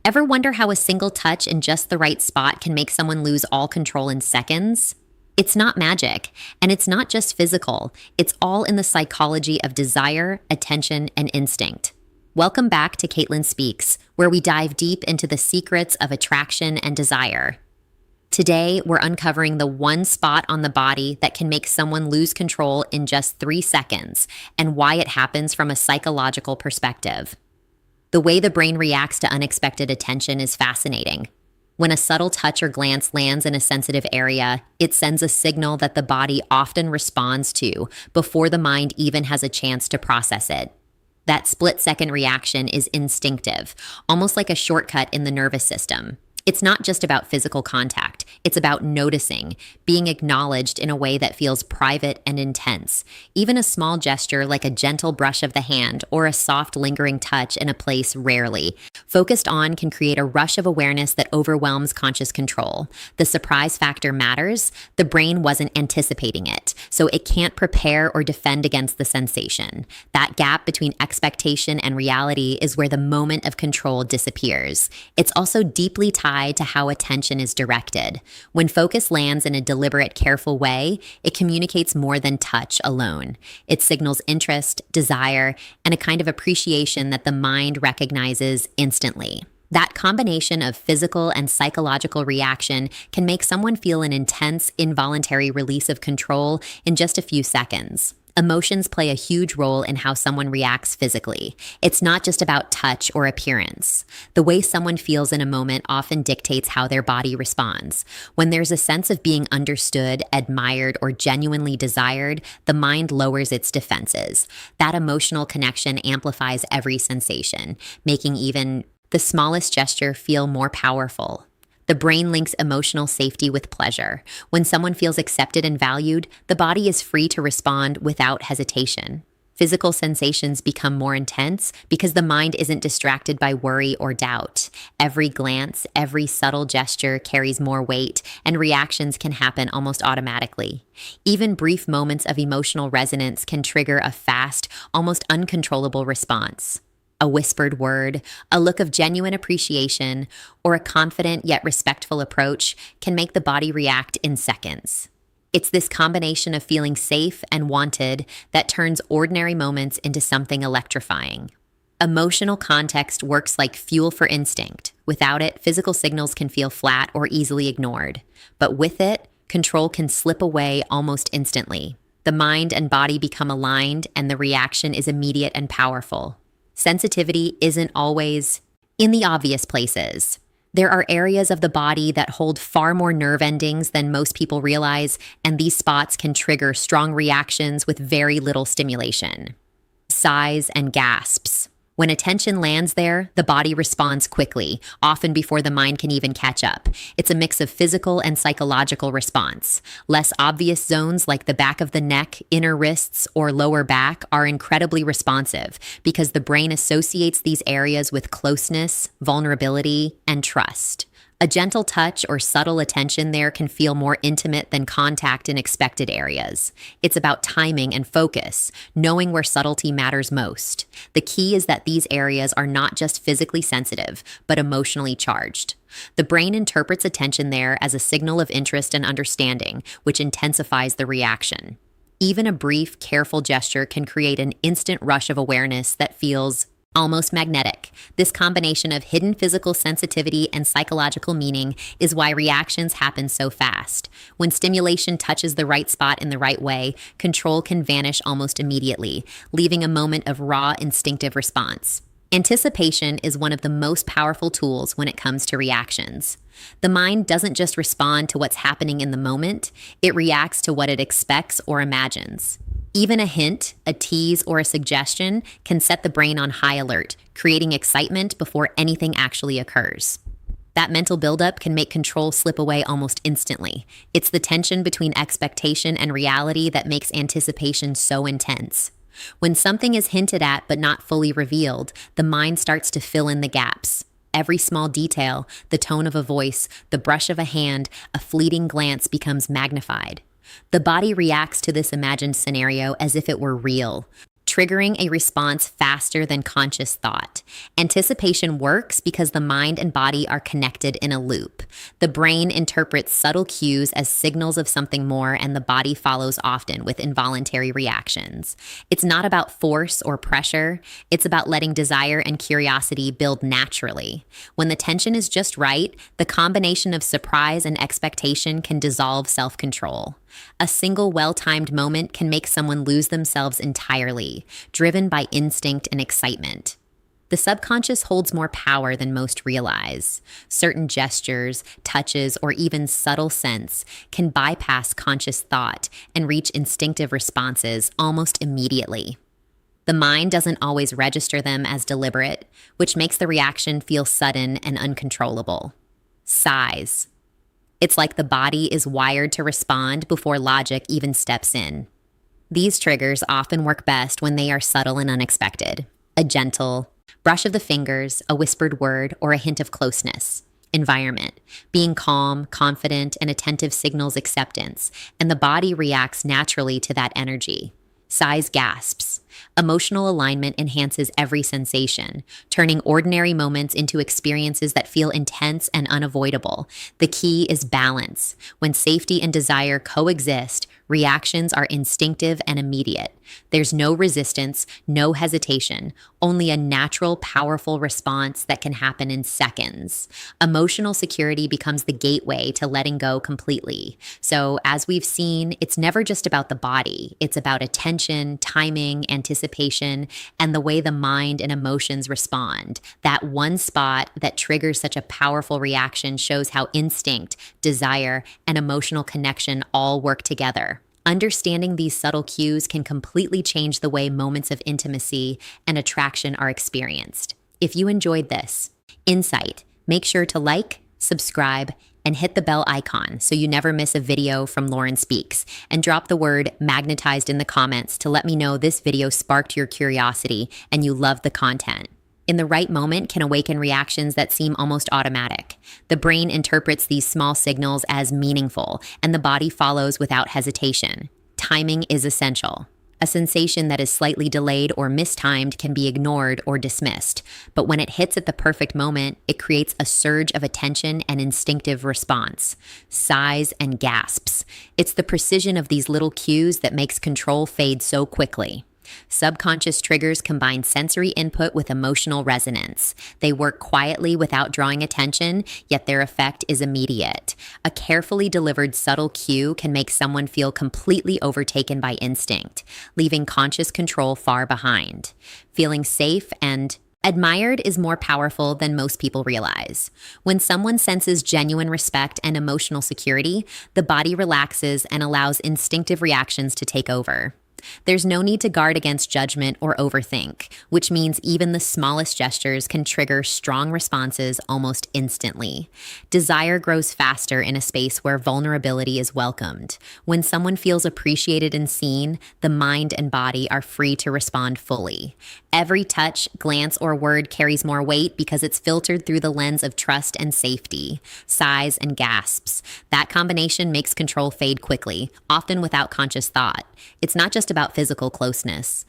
Ever wonder how a single touch in just the right spot can make someone lose all control in seconds? It's not magic, and it's not just physical. It's all in the psychology of desire, attention, and instinct. Welcome back to Caitlin Speaks, where we dive deep into the secrets of attraction and desire. Today, we're uncovering the one spot on the body that can make someone lose control in just 3 seconds, and why it happens from a psychological perspective. The way the brain reacts to unexpected attention is fascinating. When a subtle touch or glance lands in a sensitive area, it sends a signal that the body often responds to before the mind even has a chance to process it. That split-second reaction is instinctive, almost like a shortcut in the nervous system. It's not just about physical contact. It's about noticing, being acknowledged in a way that feels private and intense. Even a small gesture like a gentle brush of the hand or a soft lingering touch in a place rarely focused on can create a rush of awareness that overwhelms conscious control. The surprise factor matters. The brain wasn't anticipating it, so it can't prepare or defend against the sensation. That gap between expectation and reality is where the moment of control disappears. It's also deeply tied to how attention is directed. When focus lands in a deliberate, careful way, it communicates more than touch alone. It signals interest, desire, and a kind of appreciation that the mind recognizes instantly. That combination of physical and psychological reaction can make someone feel an intense, involuntary release of control in just a few seconds. Emotions play a huge role in how someone reacts physically. It's not just about touch or appearance. The way someone feels in a moment often dictates how their body responds. When there's a sense of being understood, admired, or genuinely desired, the mind lowers its defenses. That emotional connection amplifies every sensation, making even the smallest gesture feel more powerful. The brain links emotional safety with pleasure. When someone feels accepted and valued, the body is free to respond without hesitation. Physical sensations become more intense because the mind isn't distracted by worry or doubt. Every glance, every subtle gesture carries more weight, and reactions can happen almost automatically. Even brief moments of emotional resonance can trigger a fast, almost uncontrollable response. A whispered word, a look of genuine appreciation, or a confident yet respectful approach can make the body react in seconds. It's this combination of feeling safe and wanted that turns ordinary moments into something electrifying. Emotional context works like fuel for instinct. Without it, physical signals can feel flat or easily ignored. But with it, control can slip away almost instantly. The mind and body become aligned, and the reaction is immediate and powerful. Sensitivity isn't always in the obvious places. There are areas of the body that hold far more nerve endings than most people realize, and these spots can trigger strong reactions with very little stimulation. Sighs and gasps. When attention lands there, the body responds quickly, often before the mind can even catch up. It's a mix of physical and psychological response. Less obvious zones like the back of the neck, inner wrists, or lower back are incredibly responsive because the brain associates these areas with closeness, vulnerability, and trust. A gentle touch or subtle attention there can feel more intimate than contact in expected areas. It's about timing and focus, knowing where subtlety matters most. The key is that these areas are not just physically sensitive, but emotionally charged. The brain interprets attention there as a signal of interest and understanding, which intensifies the reaction. Even a brief, careful gesture can create an instant rush of awareness that feels almost magnetic. This combination of hidden physical sensitivity and psychological meaning is why reactions happen so fast. When stimulation touches the right spot in the right way, control can vanish almost immediately, leaving a moment of raw, instinctive response. Anticipation is one of the most powerful tools when it comes to reactions. The mind doesn't just respond to what's happening in the moment, it reacts to what it expects or imagines. Even a hint, a tease, or a suggestion can set the brain on high alert, creating excitement before anything actually occurs. That mental buildup can make control slip away almost instantly. It's the tension between expectation and reality that makes anticipation so intense. When something is hinted at but not fully revealed, the mind starts to fill in the gaps. Every small detail, the tone of a voice, the brush of a hand, a fleeting glance becomes magnified. The body reacts to this imagined scenario as if it were real, triggering a response faster than conscious thought. Anticipation works because the mind and body are connected in a loop. The brain interprets subtle cues as signals of something more, and the body follows often with involuntary reactions. It's not about force or pressure, it's about letting desire and curiosity build naturally. When the tension is just right, the combination of surprise and expectation can dissolve self-control. A single well-timed moment can make someone lose themselves entirely, driven by instinct and excitement. The subconscious holds more power than most realize. Certain gestures, touches, or even subtle scents can bypass conscious thought and reach instinctive responses almost immediately. The mind doesn't always register them as deliberate, which makes the reaction feel sudden and uncontrollable. Sighs. It's like the body is wired to respond before logic even steps in. These triggers often work best when they are subtle and unexpected. A gentle brush of the fingers, a whispered word, or a hint of closeness. Environment. Being calm, confident, and attentive signals acceptance, and the body reacts naturally to that energy. Sighs, gasps. Emotional alignment enhances every sensation, turning ordinary moments into experiences that feel intense and unavoidable. The key is balance. When safety and desire coexist, reactions are instinctive and immediate. There's no resistance, no hesitation, only a natural, powerful response that can happen in seconds. Emotional security becomes the gateway to letting go completely. So, as we've seen, it's never just about the body. It's about attention, timing, anticipation, and the way the mind and emotions respond. That one spot that triggers such a powerful reaction shows how instinct, desire, and emotional connection all work together. Understanding these subtle cues can completely change the way moments of intimacy and attraction are experienced. If you enjoyed this insight, make sure to like, subscribe, and hit the bell icon so you never miss a video from Lauren Speaks. And drop the word magnetized in the comments to let me know this video sparked your curiosity and you loved the content. In the right moment can awaken reactions that seem almost automatic. The brain interprets these small signals as meaningful, and the body follows without hesitation. Timing is essential. A sensation that is slightly delayed or mistimed can be ignored or dismissed, but when it hits at the perfect moment, it creates a surge of attention and instinctive response. Sighs and gasps. It's the precision of these little cues that makes control fade so quickly. Subconscious triggers combine sensory input with emotional resonance. They work quietly without drawing attention, yet their effect is immediate. A carefully delivered subtle cue can make someone feel completely overtaken by instinct, leaving conscious control far behind. Feeling safe and admired is more powerful than most people realize. When someone senses genuine respect and emotional security, the body relaxes and allows instinctive reactions to take over. There's no need to guard against judgment or overthink, which means even the smallest gestures can trigger strong responses almost instantly. Desire grows faster in a space where vulnerability is welcomed. When someone feels appreciated and seen, the mind and body are free to respond fully. Every touch, glance, or word carries more weight because it's filtered through the lens of trust and safety. Sighs and gasps. That combination makes control fade quickly, often without conscious thought. It's not just about physical closeness.